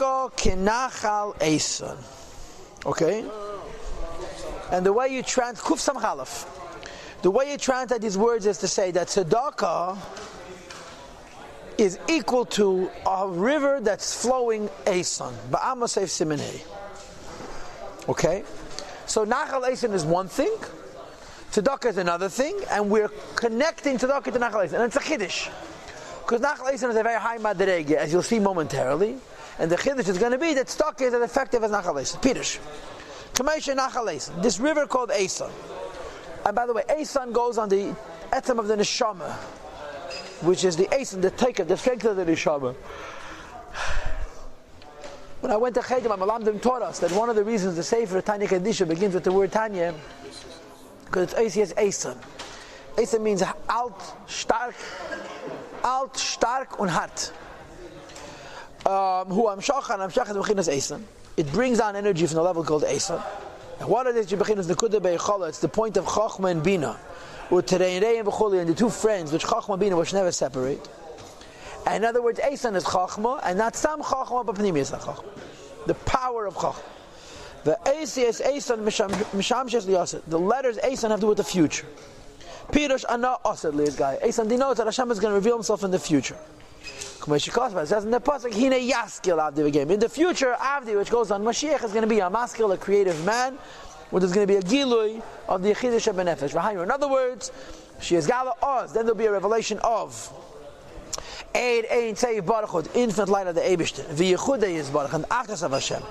Tzedakah kinachal eson. Okay? And the way you translate Kuf Sam Chalaf, the way you translate these words is to say that tzedakah is equal to a river that's flowing eson. Ba'am Yosef Simenei. Okay? So Nachal Eson is one thing, tzedakah is another thing, and we're connecting tzedakah to Nachal Eson. And it's a chiddush. Because Nachal Eson is a very high madrege, as you'll see momentarily. And the chiddush is going to be that tzedakah is as effective as Nachal Eson. Pirush. This river called Eson. And by the way, Eson goes on the etzem of the neshama, which is the Eson, the taker, the strength of the neshama. When I went to Cheder, my Malamdim taught us that one of the reasons the Sefer Tanya Kedisha begins with the word Tanya, because it's Eson. Eson means alt, stark und hart. Hu amshach is bechinas Eson. It brings on energy from the level called Eson. And what it is, bechinas nekuda beichala, it's the point of Chachma and Bina. And the two friends, which Chachma and Bina, which never separate. And in other words, Eson is Chachma, and not some Chachma, but Pnimius Chachma. The power of Chachma. The Eson mishamshes liyased. The letters Eson have to do with the future. Pirush ana ased liyas. Eson denotes that Hashem is going to reveal Himself in the future. It says in the pasuk, Hine yaskil avdi v'gem. In the future, Avdi, which goes on Mashiach, is going to be a maskil, a creative man, where there's going to be a gilui of the Yechidah Shebenefesh. In other words, she is Gala Oz. Then there'll be a revelation of Eid Ein Tzeiv Baruch, infinite light of the Eibishter. V'Yechudah is Baruch, and Achas of Hashem.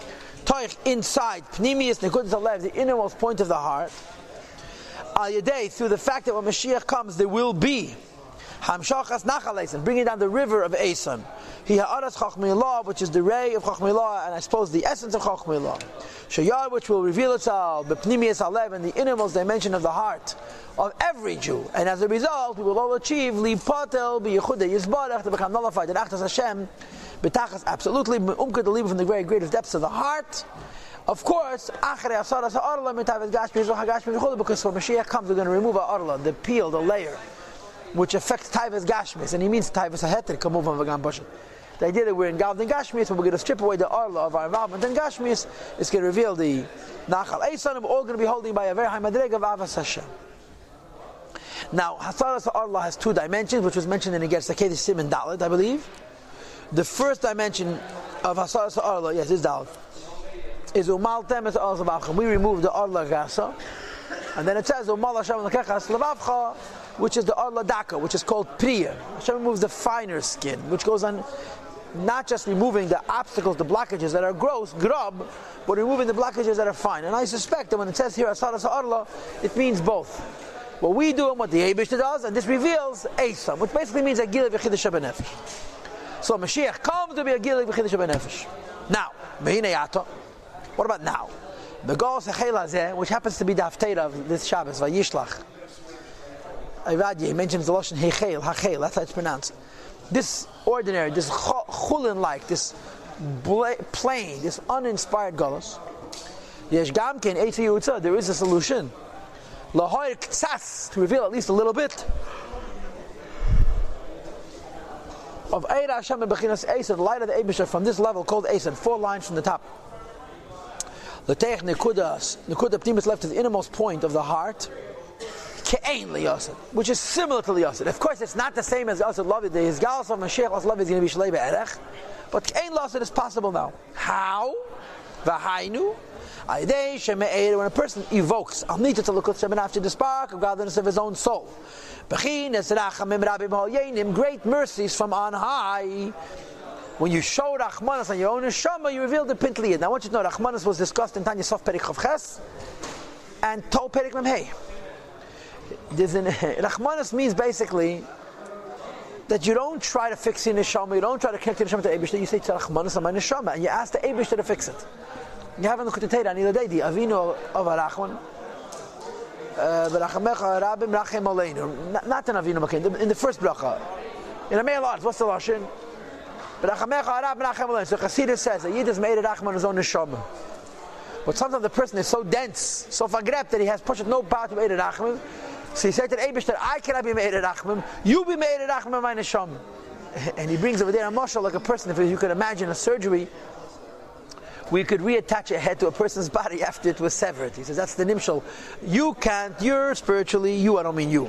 Toich inside, Pnimius Nekudas Alev, the innermost point of the heart. Al Yedei, through the fact that when Mashiach comes, there will be Hamshachas Nachal Eson, bringing down the river of Eson. He ha'aras Chachmei, which is the ray of Chachmei, and I suppose the essence of Chachmei. Shayar, which will reveal itself, B'pnimius Alev, in the innermost dimension of the heart of every Jew. And as a result, we will all achieve Lipatel B'Yechudah Yisbarach, to become nullified in Achtas Hashem, B'tachas, absolutely, Umkad, to leave from the very greatest depths of the heart. Of course, Achrei Asaras Ha'arla, Mitavet Gashmi, Zoha Gashmi, V'chudah, because when Mashiach comes, we're going to remove Ha'arla, the peel, the layer, which affects Taivas Gashmis, and he means Taivas HaHeter, Kamov V'gam Bashan. The idea that we're involved in Gashmis, but we're going to strip away the Arla of our involvement in Gashmis, is going to reveal the Nachal Eson, and we're all going to be holding by a very high madrega of Avas Hashem. Now, Hasaras Arla has two dimensions, which was mentioned in the Gersa Sim and Dalet, I believe. The first dimension of Hasaras Arla, yes, is Dalet, is Umaltem es Azavavcha. We remove the Arla Gasa, and then it says Umal Hashem Lekechas Levavcha, which is the Arla Daka, which is called Priya. Hashem removes the finer skin, which goes on not just removing the obstacles, the blockages that are gross, grub, but removing the blockages that are fine. And I suspect that when it says here Asaras Arla, it means both. What we do and what the Eibishter does, and this reveals Eson, which basically means a Gilei V'Chidah Shebenefesh. So Mashiach comes to be a Gilei V'Chidah Shebenefesh. Now, Mehinei Yato. What about now? The Gol Sechel Hazeh, which happens to be the Haftarah of this Shabbos, Vayishlach. He mentions the Lashon Hechel, Hachel, that's how it's pronounced. This ordinary, this chulin-like, this plain, this uninspired Golos, Yesh Gamken, Eitzi Yutza, there is a solution. Lahoir Ktsas, to reveal at least a little bit of Eira Hashem and Bechinas Eson, the light of the Eibishter from this level called Eson, 4 lines from the top. L'teich Nekudas, Nekuda Pnimis left to the innermost point of the heart, Ke'ein Liyased, which is similar to Liyased. Of course, it's not the same as Yased Lavid. The Hizgalas of Mashiach Lavid is going to be Shlei Be'erech, but Ke'ein Liyased is possible now. How? V'hainu, Aydei Sheme'er, when a person evokes Alnita to look at after the spark of godliness of his own soul. B'chin Esrachamim Rabim Hal Yenim, great mercies from on high. When you show Rachmanas on your own neshama, you reveal the Pintliyad. Now I want you to know, Rachmanas was discussed in Tanya Sof Perik Chav Ches and Tol Perik Mem Hey. Rachmanas means basically that you don't try to fix your neshama, you don't try to connect your neshama to Eibishter, you say to Rachmanas on my neshama, and you ask the Eibishter to fix it. You haven't looked at the Torah on either day, the Avinu of Arachman, V'rachamecha Rabim Rachem Aleinu, not an Avinu Makin, in the first bracha. In the male arts, what's the Lashon? V'rachamecha Rabim Rachem Aleinu. So Chassidus says that Yid has made Rachman on his own neshama. But sometimes the person is so dense, so fagrep, that he has pushed no power to be Rachman. So he said to the Eibishter, I cannot be made Rachman, you be made Rachman my neshama. And he brings over there a mashal like a person, if you could imagine a surgery we could reattach a head to a person's body after it was severed. He says that's the nimshal. You can't. You're spiritually you. I don't mean you.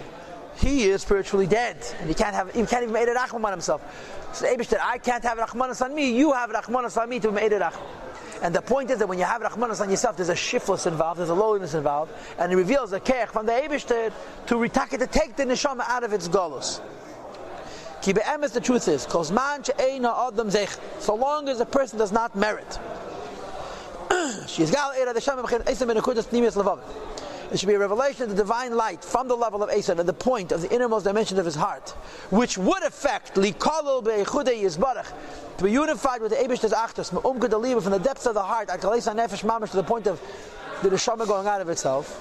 He is spiritually dead, and he can't even make a rachman on himself. So the Eibishter, I can't have rachmanas on me. You have rachmanas on me to make a rachman. And the point is that when you have rachmanas on yourself, there's a shiftless involved, there's a lowliness involved, and it reveals a kerch from the Eibishter to take the neshama out of its galus. Ki be'emes, the truth is, so long as a person does not merit. It should be a revelation of the divine light from the level of Esan at the point of the innermost dimension of his heart, which would affect to be unified with the Eibishter's Achtus, from the depths of the heart, to the point of the neshama going out of itself.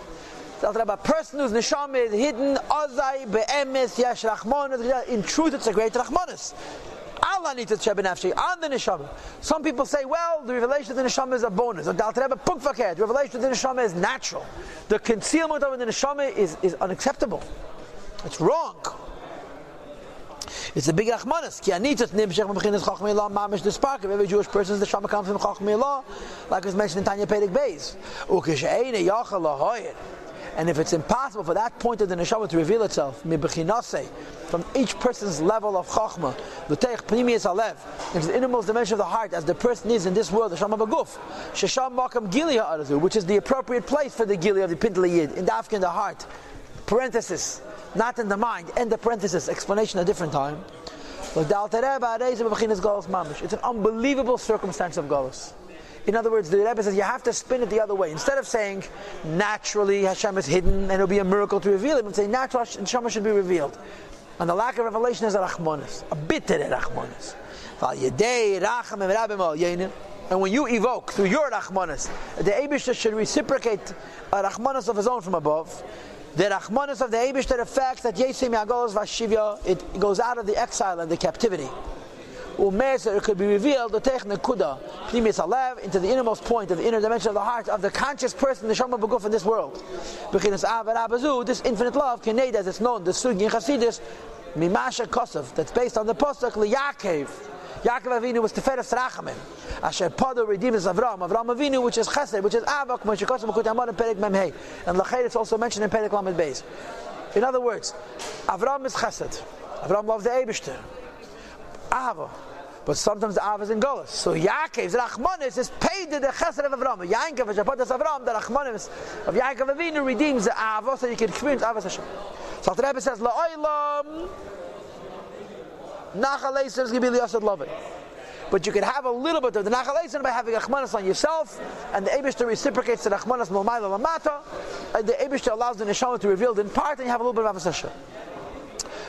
A person whose neshama is hidden, in truth it's a great rachmanis. Allah needs to shebe nafshi on the neshama. Some people say, well, the revelation of the neshama is a bonus. The revelation of the neshama is natural. The concealment of the neshama is unacceptable. It's wrong. It's a big rachmanis. The spark of every Jewish person's neshama comes from Chachmei Allah, like was mentioned in Tanya Perek Beis. And if it's impossible for that point of the neshama to reveal itself, from each person's level of chachma, into the innermost dimension of the heart, as the person is in this world, which is the appropriate place for the gili of the pintel yid, in the heart, parenthesis, not in the mind, end the parenthesis, explanation a different time. It's an unbelievable circumstance of galus. In other words, the Rebbe says you have to spin it the other way. Instead of saying naturally Hashem is hidden and it'll be a miracle to reveal it, and say naturally Hashem should be revealed. And the lack of revelation is a rachmanis, a bitter rachmanis. And when you evoke through your rachmanis, the Eibishter should reciprocate a rachmanis of his own from above. The rachmanis of the Eibishter affects that Yossi mi'agolos v'shivya, it goes out of the exile and the captivity. It could be revealed into the innermost point of the inner dimension of the heart of the conscious person, the Shama B'guf in this world. This infinite love, as it's known, the Sugi in Chassidus, Mimasha Kosev, that's based on the Pasuk Yaakov. Yaakov Avinu was Teferes Rachamim. Asher Pado redeems Avram Avinu, which is Chesed, which is Avak, Moshe Kosev Mekut Amar in Perek Memhei. And Lached it's also mentioned in Perek Lamed Beis. In other words, Avram is Chesed. Avram loves the Eibishter. Ahava. But sometimes the Ahava is in Golos. So Yaakov's Rachmanis is paid to the Chesed of Avram. Yaakov, Shapatas Avram, the Rachmanis of Yaakov Avinu redeems the Ahava so you can experience Ahava Hashem. So the Rebbe says, La'olam Nachal Eisem is going to be Yossi Lovin. But you can have a little bit of the Nachal Eisem by having Rachmanis on yourself, and the Eibishter reciprocates the Rachmanis L'mayla L'mata, and the Eibishter allows the Neshama to be revealed in part, and you have a little bit of Ahava Hashem.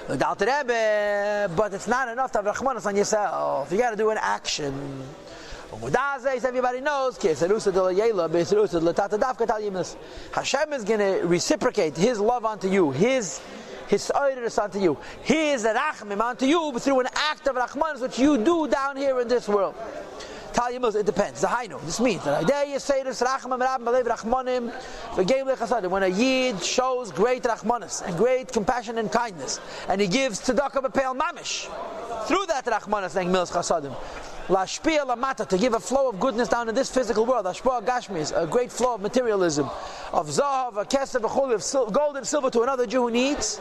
But it's not enough to have rachmanis on yourself. You got to do an action. Everybody knows Hashem is going to reciprocate His love onto you, His oiris onto you, His rachmim onto you through an act of rachmanis which you do down here in this world. It depends. This means that when a yid shows great rachmanis and great compassion and kindness, and he gives tzedakah b'peil mamish, through that rachmanis and milas chasadim, lashpia lamata, to give a flow of goodness down in this physical world, ashpah gashmis, a great flow of materialism, of zahav, a kesef, of gold and silver to another Jew who needs.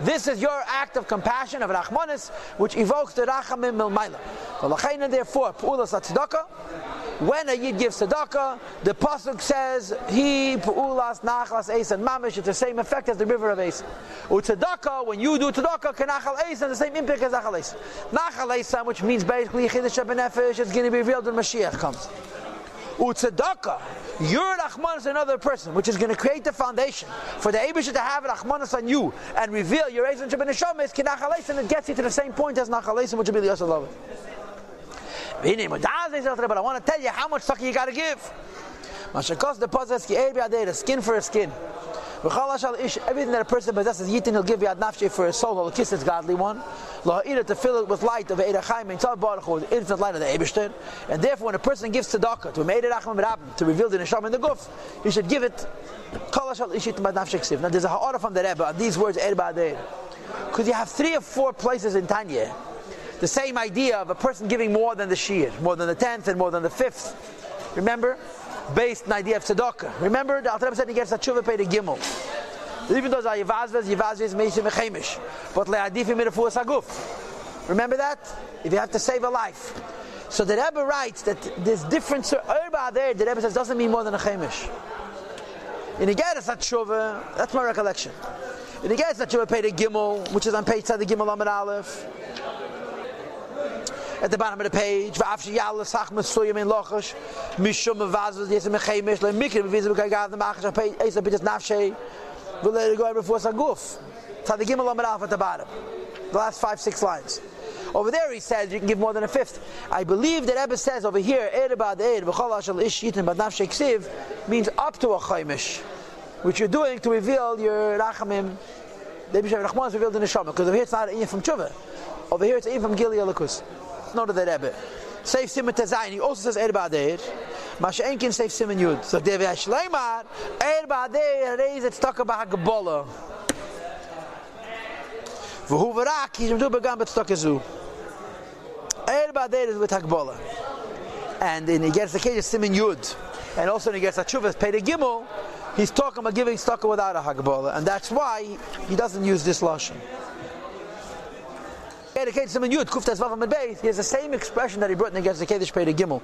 This is your act of compassion, of rachmanis, which evokes the rachamim milmaila. Therefore, pu'ulas tzedakah, when a yid gives tzedakah, the pasuk says, he pu'ulas nachlas esan mamish, it's the same effect as the river of Esan. Tzedakah, when you do tzedakah, kanachal esan, the same impact as nachal esan. Nachal esan, which means basically chidush benefesh, is going to be revealed when Mashiach comes. Tzedakah, your rachmanis is another person, which is going to create the foundation for the Eibishter to have rachmanis on you and reveal your relationship in the Neshama is kinachal esan, and it gets you to the same point as nachal esan, which will be the Yossi Lovin. But I want to tell you how much tzedakah you got to give. The skin for a skin. Everything that a person possesses, yitin, he'll give yad nafshe for his soul, he'll kiss his godly one. To fill it with light of Eid HaChaim, with the infinite light of the Eibishter. And therefore, when a person gives tzedakah to reveal the neshama in the guf, he should give it. Now there's a ha'ara from the Rebbe on these words, because you have 3 or 4 places in Tanya the same idea of a person giving more than the shear, more than the 10th and more than the 5th. Remember? Based on the idea of tzedakah. Remember, the Alter Rebbe said he gets a tshuva paid a gimel. Even though Yivazvez is Meishim Echemish. But Le'adifim Merefuas Haguf. Remember that? If you have to save a life. So the Rebbe writes that this difference there, the Rebbe says, doesn't mean more than a Chemish. In the Geras HaTshuva, that's my recollection. In the Geras HaTshuva paid a gimel, which is on page Tzad Gimel Amud Aleph. At the bottom of the page, V'afshi Yalla Sach Mesuyim in Lochash, Mishum Mevazvez Yesem Echemish, Le'mikrim Vizim Kagav the Machash, page Eisa B'Tes Nafshei, we'll let it go before Saguf. Tzad Gimel Amud Aleph at the bottom. The last 5-6 lines. Over there he says you can give more than a fifth. I believe that Rebbe says over here, means up to a chaimish, which you're doing to reveal your rachamim. The Rachman is revealed in the Neshama, because over here it's not an from Tshuva. Over here it's an from Gili Elikus. It's not of the Rebbe. Safe Simon Tezayin, he also says Ba'adeir. Masha'enkin safe Simon Yud. So Devi Hashleimar, Ba'adeir, raise it stuck about Hagbola. V'hu v'rak, he's do begam bet stokezu. Ba'adeir is with Hagbola. And then he gets the case of Simon Yud. And also when he gets a Chuvas paid a Gimel, he's talking about giving stocker without a Hagbola. And that's why he doesn't use this Lashon. He has the same expression that he brought against the Kedesh paid a Gimel.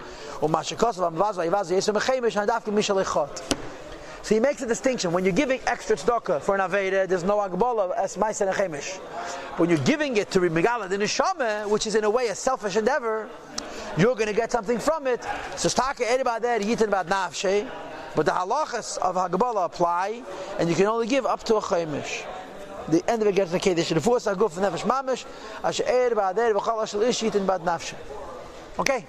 So he makes a distinction. When you're giving extra tzedakah for an Aveda, there's no Hagbola as Ma'aser and Chemish. When you're giving it to Megala the Neshama, which is in a way a selfish endeavor, you're going to get something from it. So Staka Edibad there, Yitin Bad Nafshe, but the halachas of Hagbola apply, and you can only give up to a Chemish. The end of it gets the Kedesh. The force Haguf Nefesh Mamish, Asher Edibad there, V'chal Ashel Ish Yitin Bad Nafshe. Okay?